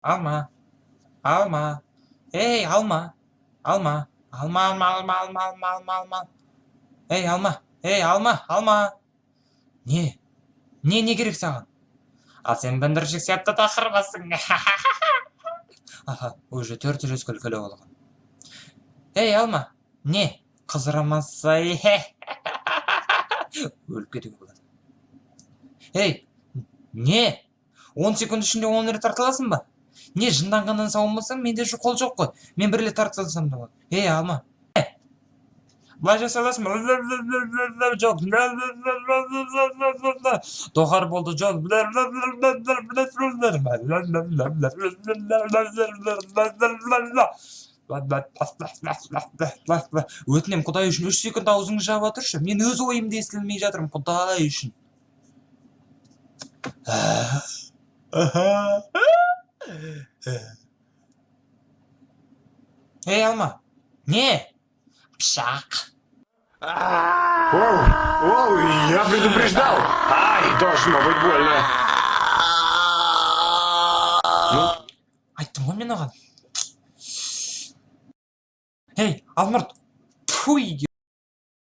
Алма, алма. Эй, алма, алма, алма, алма, алма, алма, алма, алма, алма. Эй, алма, алма. Не, не керек саған? Ал сен бүлдіршік сияқты тақырбасың. Аха, уже 400 күлкілі болған. Эй, алма, не, қызырамаса, өліп кетуге болады. Ей, не, 10 секунд ішінде 10 рет тартыласың ба? Не, жынданғаннан сауынбасаң, менде қол жоқ қой. Мен бір рет тартылсам да болады. Ей, алма. Былай жасаласың ба? Жоқ. Доғар болды, жоқ. Өтінем, Құдай үшін 3 секунд аузыңды жаба тұршы. Мен өз ойымды естілмей жатырмын, Құдай үшін. Эй, алма. Не. Пшак. Оу, я предупреждал! Ай, должно быть больно. Айттым ғой мен оған. Ей, Алмұрт. Фу,